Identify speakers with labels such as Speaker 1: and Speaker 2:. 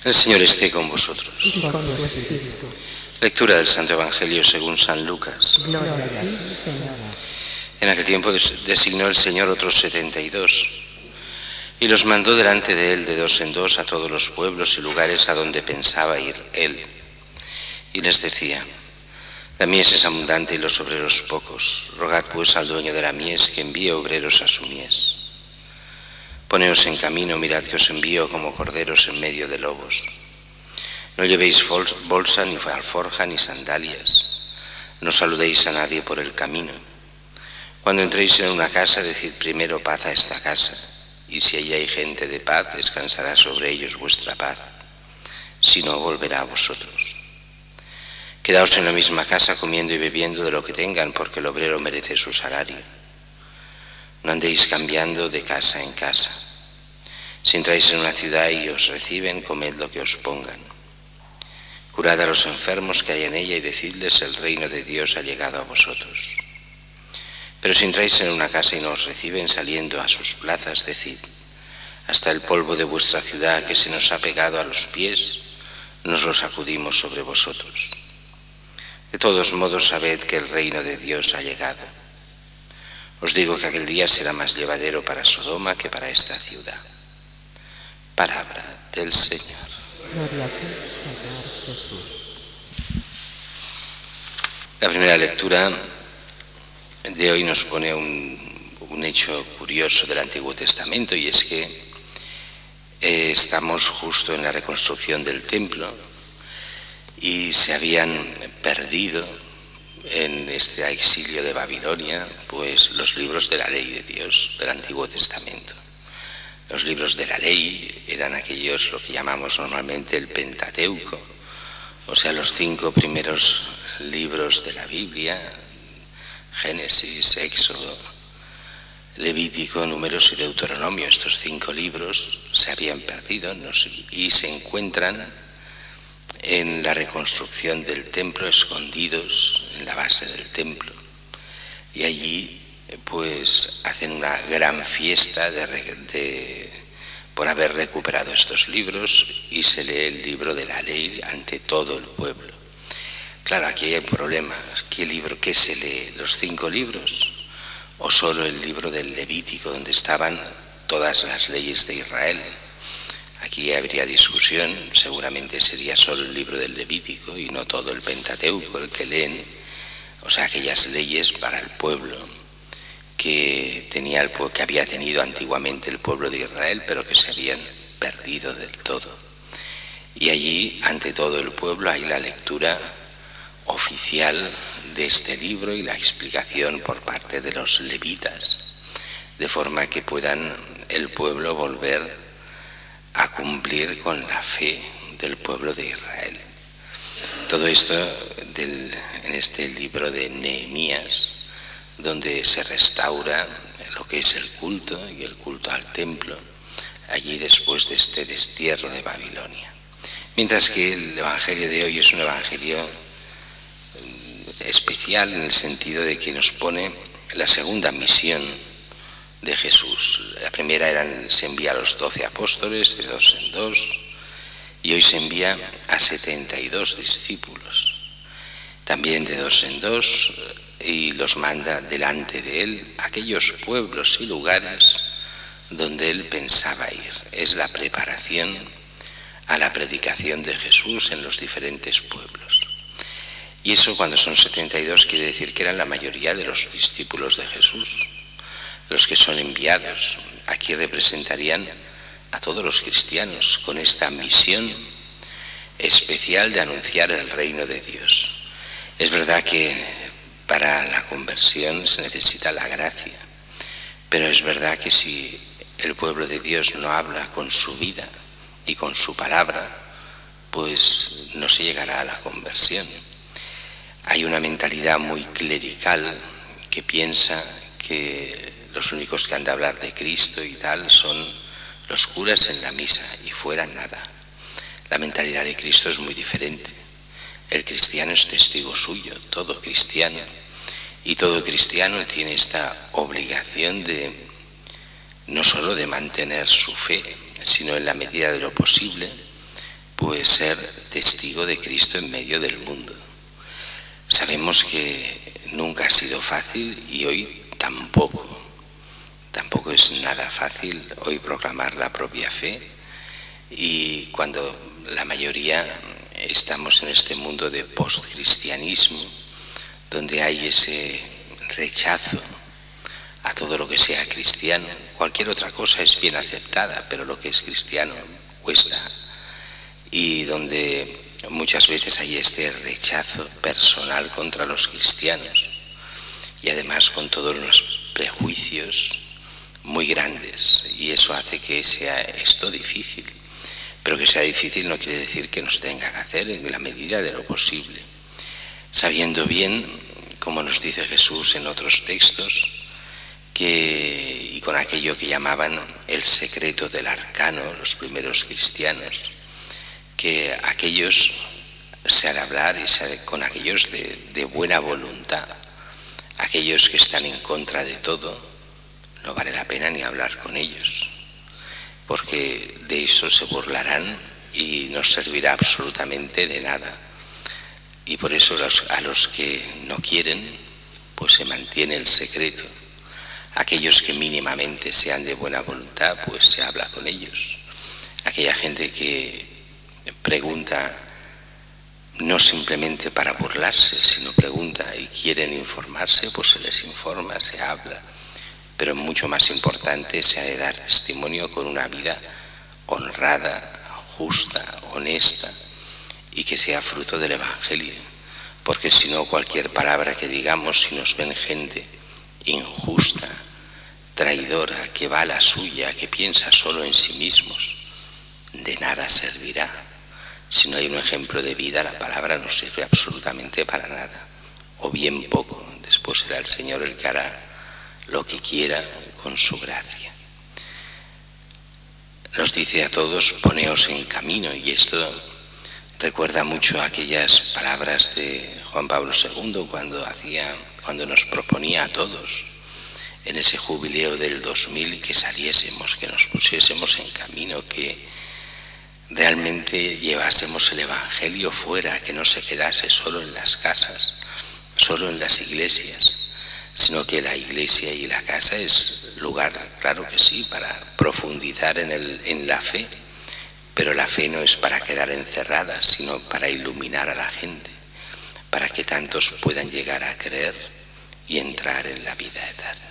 Speaker 1: El Señor esté con vosotros.
Speaker 2: Y con tu espíritu.
Speaker 1: Lectura del Santo Evangelio según San Lucas.
Speaker 2: Gloria a ti, Señor.
Speaker 1: En aquel tiempo designó el Señor otros 72 y los mandó delante de él de dos en dos a todos los pueblos y lugares a donde pensaba ir él. Y les decía: la mies es abundante y los obreros pocos. Rogad pues al dueño de la mies que envíe obreros a su mies. Poneos en camino, mirad que os envío como corderos en medio de lobos. No llevéis bolsa, ni alforja, ni sandalias. No saludéis a nadie por el camino. Cuando entréis en una casa, decid primero paz a esta casa, y si allí hay gente de paz, descansará sobre ellos vuestra paz. Si no, volverá a vosotros. Quedaos en la misma casa comiendo y bebiendo de lo que tengan, porque el obrero merece su salario. No andéis cambiando de casa en casa. Si entráis en una ciudad y os reciben, comed lo que os pongan. Curad a los enfermos que hay en ella y decidles: el reino de Dios ha llegado a vosotros. Pero si entráis en una casa y no os reciben, saliendo a sus plazas, decid: hasta el polvo de vuestra ciudad que se nos ha pegado a los pies, nos lo sacudimos sobre vosotros. De todos modos, sabed que el reino de Dios ha llegado. Os digo que aquel día será más llevadero para Sodoma que para esta ciudad. Palabra del Señor.
Speaker 2: Gloria a ti, Señor Jesús.
Speaker 1: La primera lectura de hoy nos pone un hecho curioso del Antiguo Testamento, y es que estamos justo en la reconstrucción del templo y se habían perdido en este exilio de Babilonia pues los libros de la ley de Dios del Antiguo Testamento. Los libros de la ley eran aquellos, lo que llamamos normalmente el Pentateuco, o sea, los 5 primeros libros de la Biblia: Génesis, Éxodo, Levítico, Números y Deuteronomio. Estos 5 libros se habían perdido y se encuentran en la reconstrucción del templo, escondidos en la base del templo. Y allí pues hacen una gran fiesta por haber recuperado estos libros, y se lee el libro de la ley ante todo el pueblo. Claro, aquí hay un problema. ¿Qué se lee? ¿Los 5 libros? ¿O solo el libro del Levítico, donde estaban todas las leyes de Israel? Aquí habría discusión. Seguramente sería solo el libro del Levítico y no todo el Pentateuco el que leen, o sea, aquellas leyes para el pueblo que había tenido antiguamente el pueblo de Israel, pero que se habían perdido del todo. Y allí, ante todo el pueblo, hay la lectura oficial de este libro y la explicación por parte de los levitas, de forma que puedan el pueblo volver a cumplir con la fe del pueblo de Israel. Todo esto en este libro de Nehemías, donde se restaura lo que es el culto y el culto al templo, allí después de este destierro de Babilonia. Mientras que el Evangelio de hoy es un Evangelio especial en el sentido de que nos pone la segunda misión de Jesús. La primera se envía a los 12 apóstoles de 2 en 2, y hoy se envía a 72 discípulos, también de 2 en 2, y los manda delante de él a aquellos pueblos y lugares donde él pensaba ir. Es la preparación a la predicación de Jesús en los diferentes pueblos. Y eso, cuando son 72, quiere decir que eran la mayoría de los discípulos de Jesús, los que son enviados. Aquí representarían a todos los cristianos con esta misión especial de anunciar el reino de Dios. Es verdad que para la conversión se necesita la gracia, pero es verdad que si el pueblo de Dios no habla con su vida y con su palabra, pues no se llegará a la conversión. Hay una mentalidad muy clerical que piensa que los únicos que han de hablar de Cristo y tal son los curas en la misa, y fuera nada. La mentalidad de Cristo es muy diferente. El cristiano es testigo suyo, todo cristiano, y todo cristiano tiene esta obligación de no solo de mantener su fe, sino en la medida de lo posible, pues ser testigo de Cristo en medio del mundo. Sabemos que nunca ha sido fácil y hoy tampoco es nada fácil hoy proclamar la propia fe, y cuando la mayoría estamos en este mundo de postcristianismo, donde hay ese rechazo a todo lo que sea cristiano. Cualquier otra cosa es bien aceptada, pero lo que es cristiano cuesta, y donde muchas veces hay este rechazo personal contra los cristianos, y además con todos los prejuicios muy grandes, y eso hace que sea esto difícil. Pero que sea difícil no quiere decir que nos tenga que hacer en la medida de lo posible, sabiendo bien, como nos dice Jesús en otros textos, y con aquello que llamaban el secreto del arcano los primeros cristianos, que aquellos se ha de hablar con aquellos de buena voluntad. Aquellos que están en contra de todo, no vale la pena ni hablar con ellos, porque de eso se burlarán y no servirá absolutamente de nada. Y por eso a los que no quieren, pues se mantiene el secreto. Aquellos que mínimamente sean de buena voluntad, pues se habla con ellos. Aquella gente que pregunta no simplemente para burlarse, sino pregunta y quieren informarse, pues se les informa, se habla. Pero mucho más importante, se ha de dar testimonio con una vida honrada, justa, honesta, y que sea fruto del Evangelio. Porque si no, cualquier palabra que digamos, si nos ven gente injusta, traidora, que va a la suya, que piensa solo en sí mismos, de nada servirá. Si no hay un ejemplo de vida, la palabra no sirve absolutamente para nada, o bien poco. Después será el Señor el que hará lo que quiera con su gracia. Nos dice a todos: poneos en camino, y esto recuerda mucho aquellas palabras de Juan Pablo II cuando nos proponía a todos en ese jubileo del 2000 que saliésemos, que nos pusiésemos en camino, que realmente llevásemos el Evangelio fuera, que no se quedase solo en las casas, solo en las iglesias, sino que la iglesia y la casa es lugar, claro que sí, para profundizar en la fe, pero la fe no es para quedar encerrada, sino para iluminar a la gente, para que tantos puedan llegar a creer y entrar en la vida eterna.